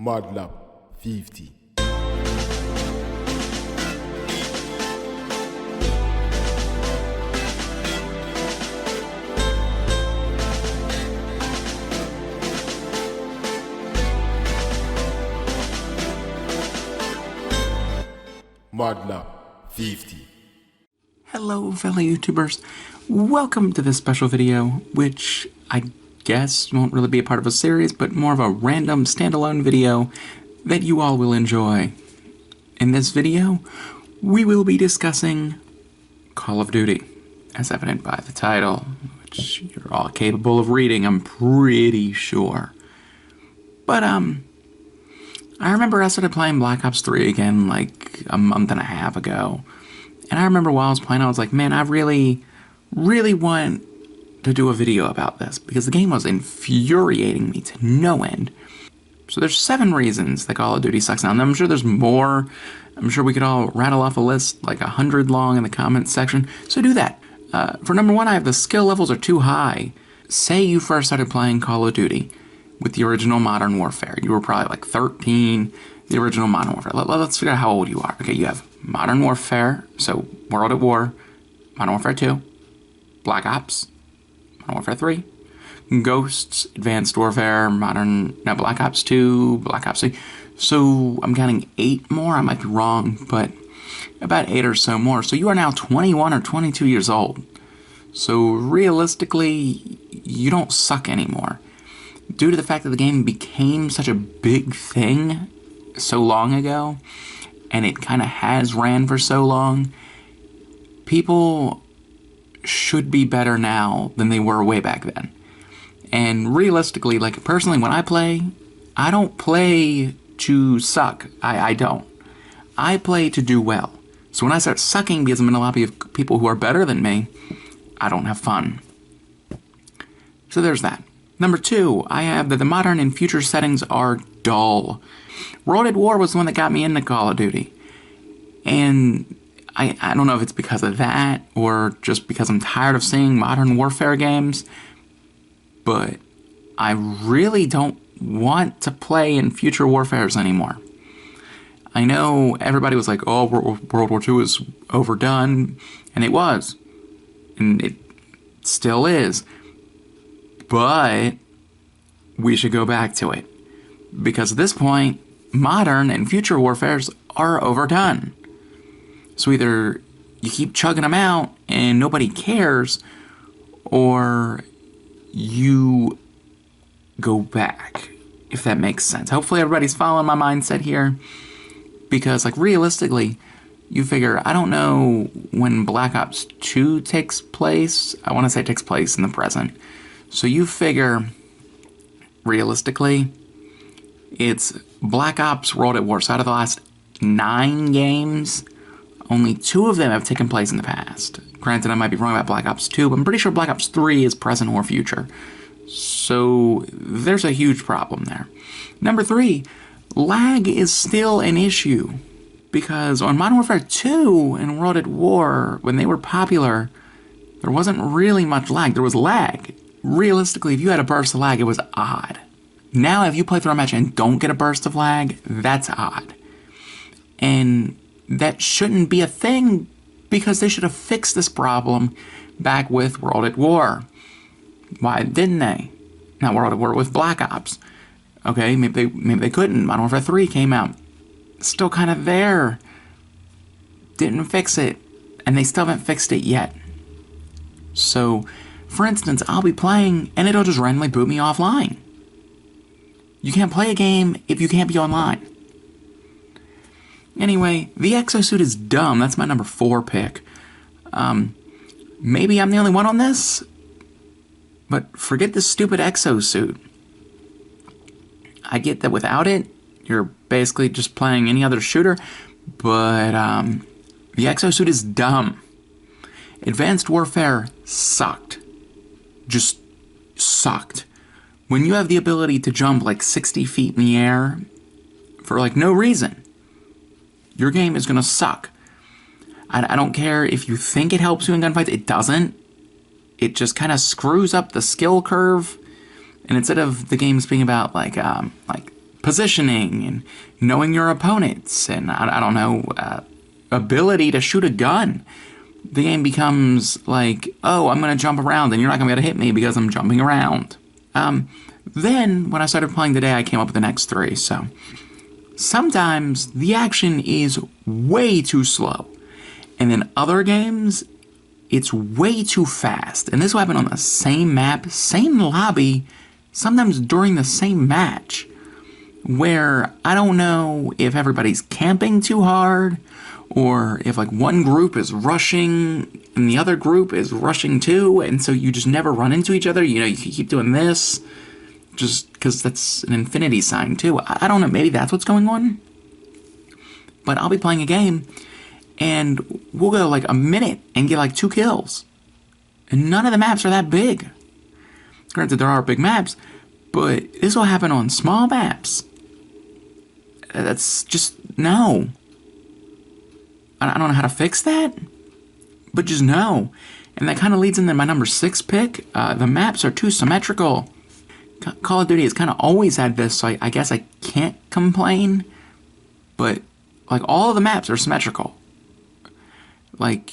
ModLab 50. ModLab 50. Hello fellow YouTubers, welcome to this special video, which I guess won't really be a part of a series, but more of a random standalone video that you all will enjoy. In this video, we will be discussing Call of Duty, as evident by the title, which you're all capable of reading, I'm pretty sure. But I remember I started playing Black Ops 3 again like a month and a half ago. And I remember while I was playing, I was like, man, I really want to do a video about this because the game was infuriating me to no end. So there's 7 reasons that Call of Duty sucks now. And I'm sure there's more. I'm sure we could all rattle off a list like 100 long in the comments section. So do that. For number 1, I have the skill levels are too high. Say you first started playing Call of Duty with the original Modern Warfare. You were probably like 13, the original Modern Warfare. Let's figure out how old you are. Okay, you have Modern Warfare, so World at War, Modern Warfare 2, Black Ops, Modern Warfare 3, Ghosts, Advanced Warfare, Black Ops 2, Black Ops 3. So I'm counting 8 more, I might be wrong, but about 8 or so more. So you are now 21 or 22 years old. So realistically, you don't suck anymore. Due to the fact that the game became such a big thing so long ago, and it kind of has ran for so long, people should be better now than they were way back then. And realistically, like personally, when I play, I don't play to suck. I don't. I play to do well. So when I start sucking because I'm in a lobby of people who are better than me, I don't have fun. So there's that. Number 2, I have that the modern and future settings are dull. World at War was the one that got me into Call of Duty. And I don't know if it's because of that or just because I'm tired of seeing Modern Warfare games, but I really don't want to play in future warfares anymore. I know everybody was like, oh, World War II is overdone, and it was. And it still is. But we should go back to it. Because at this point, modern and future warfares are overdone. So either you keep chugging them out and nobody cares, or you go back, if that makes sense. Hopefully everybody's following my mindset here. Because, like, realistically, you figure, I don't know when Black Ops 2 takes place. I want to say it takes place in the present. So you figure, realistically, it's Black Ops World at War. So out of the last 9 games, only 2 of them have taken place in the past. Granted, I might be wrong about Black Ops 2, but I'm pretty sure Black Ops 3 is present or future. So there's a huge problem there. Number 3, lag is still an issue. Because on Modern Warfare 2 and World at War, when they were popular, there wasn't really much lag. There was lag. Realistically, if you had a burst of lag, it was odd. Now, if you play through a match and don't get a burst of lag, that's odd. And that shouldn't be a thing because they should have fixed this problem back with World at War. Why didn't they? Not World at War, with Black Ops. Okay, maybe they couldn't. Modern Warfare 3 came out. Still kind of there. Didn't fix it. And they still haven't fixed it yet. So, for instance, I'll be playing and it'll just randomly boot me offline. You can't play a game if you can't be online. Anyway, the exosuit is dumb. That's my number 4 pick. Maybe I'm the only one on this, but forget this stupid exosuit. I get that without it, you're basically just playing any other shooter, but the exosuit is dumb. Advanced Warfare sucked. Just sucked. When you have the ability to jump like 60 feet in the air for like no reason, your game is gonna suck. I don't care if you think it helps you in gunfights, it doesn't. It just kind of screws up the skill curve, and instead of the games being about like positioning and knowing your opponents and, I don't know, ability to shoot a gun. The game becomes like, oh, I'm going to jump around and you're not going to be able to hit me because I'm jumping around. Then, when I started playing today, I came up with the next 3, so... Sometimes the action is way too slow. And then other games, it's way too fast. And this will happen on the same map, same lobby, sometimes during the same match. Where I don't know if everybody's camping too hard, or if like one group is rushing and the other group is rushing too, and so you just never run into each other. You know, you keep doing this. Just because that's an infinity sign, too. I don't know, maybe that's what's going on. But I'll be playing a game, and we'll go like a minute and get like 2 kills. And none of the maps are that big. Granted, there are big maps, but this will happen on small maps. That's just, no. I don't know how to fix that, but just no. And that kind of leads into my number 6 pick. The maps are too symmetrical. Call of Duty has kind of always had this, so I guess I can't complain. But, like, all of the maps are symmetrical. Like,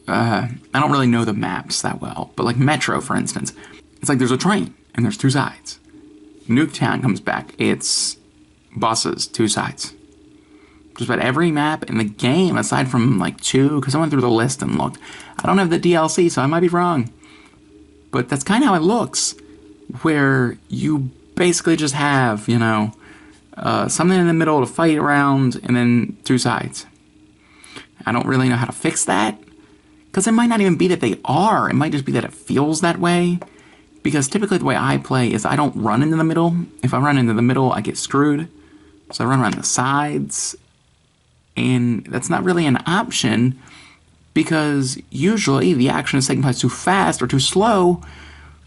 I don't really know the maps that well. But, like, Metro, for instance. It's like there's a train, and there's 2 sides. Nuketown comes back. It's buses, 2 sides. Just about every map in the game, aside from, like, 2, because I went through the list and looked. I don't have the DLC, so I might be wrong. But that's kind of how it looks. Where you basically just have, you know, something in the middle to fight around, and then 2 sides. I don't really know how to fix that, because it might not even be that they are. It might just be that it feels that way, because typically the way I play is I don't run into the middle. If I run into the middle, I get screwed. So I run around the sides, and that's not really an option, because usually the action is taking place too fast or too slow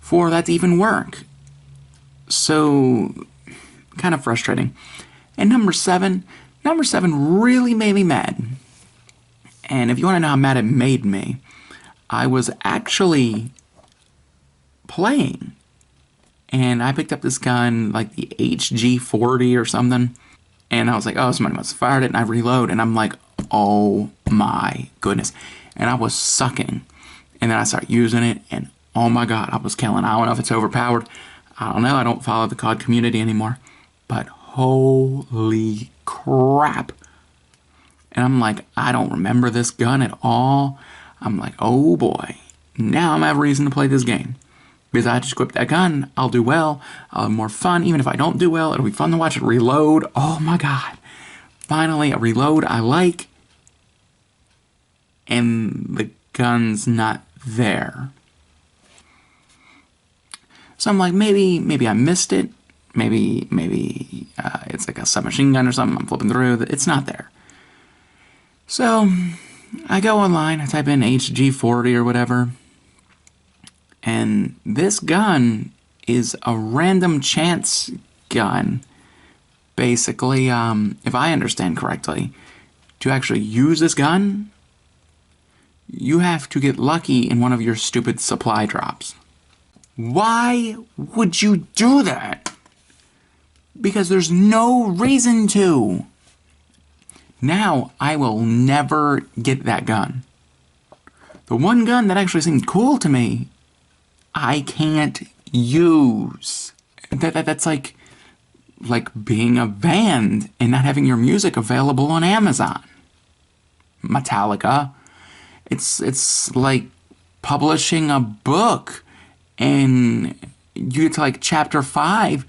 for that to even work. So, kind of frustrating. And number 7 really made me mad. And if you want to know how mad it made me, I was actually playing. And I picked up this gun, like the HG40 or something. And I was like, oh, somebody must have fired it. And I reload, and I'm like, oh my goodness. And I was sucking. And then I started using it, and oh my god, I was killing. I don't know if it's overpowered. I don't know. I don't follow the COD community anymore. But holy crap. And I'm like, I don't remember this gun at all. I'm like, oh boy. Now I'm have reason to play this game. Because I just equip that gun, I'll do well. I'll have more fun. Even if I don't do well, it'll be fun to watch it reload. Oh my god. Finally, a reload I like. And the gun's not there. So I'm like, maybe I missed it. Maybe it's like a submachine gun or something. I'm flipping through. It's not there. So I go online. I type in HG40 or whatever. And this gun is a random chance gun. Basically, if I understand correctly, to actually use this gun, you have to get lucky in one of your stupid supply drops. Why would you do that? Because there's no reason to. Now, I will never get that gun. The one gun that actually seemed cool to me, I can't use. That's like being a band and not having your music available on Amazon. Metallica. It's like publishing a book and you get to like chapter 5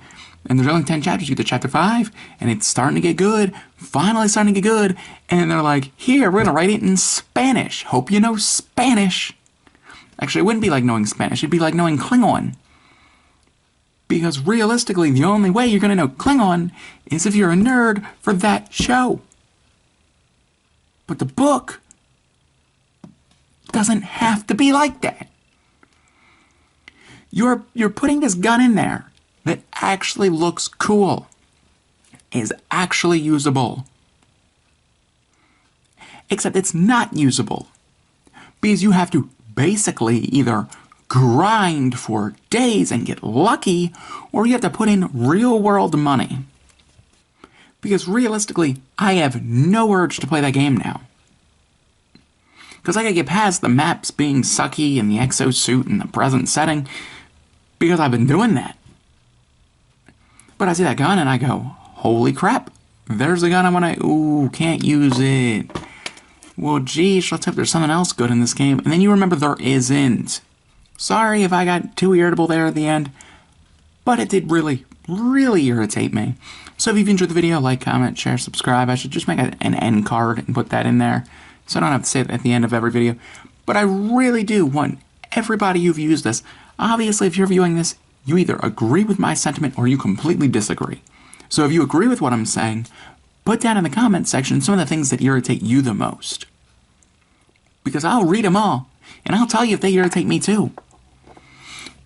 and there's only 10 chapters. You get to chapter 5 and it's starting to get good, finally starting to get good, and they're like, here, we're gonna write it in Spanish. Hope you know Spanish. Actually, it wouldn't be like knowing Spanish, it'd be like knowing Klingon. Because realistically, the only way you're gonna know Klingon is if you're a nerd for that show. But the book doesn't have to be like that. You're putting this gun in there that actually looks cool, is actually usable. Except it's not usable. Because you have to basically either grind for days and get lucky, or you have to put in real world money. Because realistically, I have no urge to play that game now. Because I gotta get past the maps being sucky and the exosuit and the present setting, because I've been doing that. But I see that gun and I go, holy crap, there's the gun I want to, ooh, can't use it. Well, geez, let's hope there's something else good in this game. And then you remember there isn't. Sorry if I got too irritable there at the end, but it did really, really irritate me. So if you've enjoyed the video, like, comment, share, subscribe. I should just make an end card and put that in there, so I don't have to say it at the end of every video. But I really do want everybody who've used this, obviously if you're viewing this, you either agree with my sentiment or you completely disagree. So if you agree with what I'm saying, put down in the comment section some of the things that irritate you the most. Because I'll read them all, and I'll tell you if they irritate me too.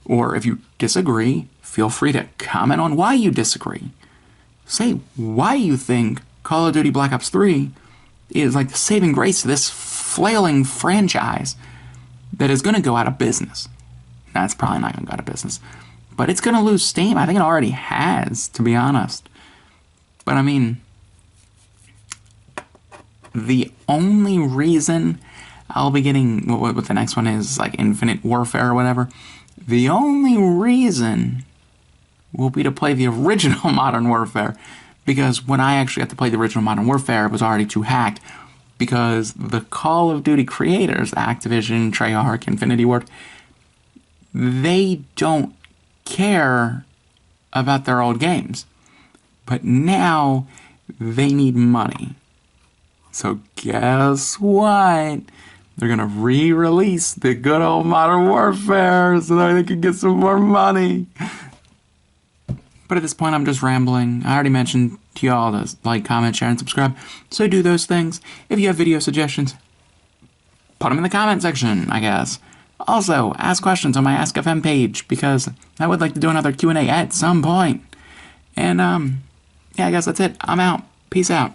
Or if you disagree, feel free to comment on why you disagree. Say why you think Call of Duty Black Ops 3 is like the saving grace to this flailing franchise that is going to go out of business. That's probably not going to go out of business. But it's going to lose steam. I think it already has, to be honest. But I mean, the only reason I'll be getting what the next one is, like Infinite Warfare or whatever, the only reason will be to play the original Modern Warfare. Because when I actually got to play the original Modern Warfare, it was already too hacked. Because the Call of Duty creators, Activision, Treyarch, Infinity Ward, they don't care about their old games. But now they need money. So guess what? They're going to re-release the good old Modern Warfare so that they can get some more money. But at this point, I'm just rambling. I already mentioned to y'all to like, comment, share, and subscribe. So do those things. If you have video suggestions, put them in the comment section, I guess. Also, ask questions on my Ask FM page, because I would like to do another Q&A at some point. And, yeah, I guess that's it. I'm out. Peace out.